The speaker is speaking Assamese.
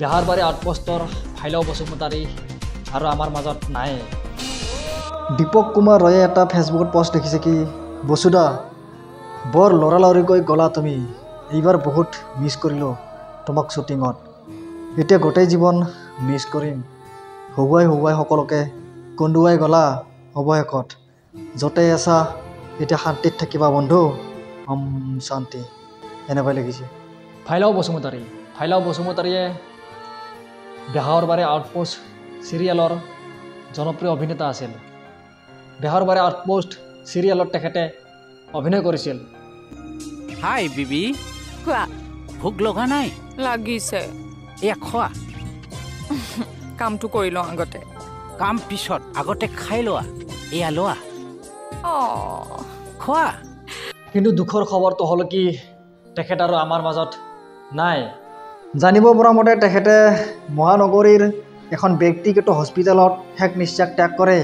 বেহাৰবাৰী আউটপোষ্টৰ ফাইলাও বসুমতাৰী আৰু আমাৰ মাজত নাই। দীপক কুমাৰ ৰয়ে এটা ফেচবুকত পোষ্ট দেখিছে কি বসুদা বৰ লৰালৰিকৈ গলা তুমি, এইবাৰ বহুত মিছ কৰিলোঁ তোমাক শ্বুটিঙত, এতিয়া গোটেই জীৱন মিছ কৰিম, হুৱাই সকলোকে কন্দুৱাই গলা অৱশেষত, য'তেই আছা এতিয়া শান্তিত থাকিবা বন্ধু, শান্তি, এনেকৈ লিখিছে। ফাইলাও বসুমতাৰীয়ে বেহাৰবাৰী আউটপোষ্ট চিৰিয়েলৰ জনপ্ৰিয় অভিনেতা আছিল। বেহাৰবাৰী আউটপোষ্ট চিৰিয়েলত তেখেতে অভিনয় কৰিছিল। হাই বিবি, খোৱা ভোক লগা নাই? লাগিছে, এয়া খোৱা। কামটো কৰি লওঁ আগতে। কাম পিছত, আগতে খাই লোৱা। এয়া লোৱা, অঁ খোৱা। কিন্তু দুখৰ খবৰটো হ'ল কি তেখেত আৰু আমাৰ মাজত নাই। জানিব পৰা মতে তেখেতে মহানগৰীৰ এখন ব্যক্তিগত হস্পিটেলত শেষ নিশ্বাস ত্যাগ কৰে।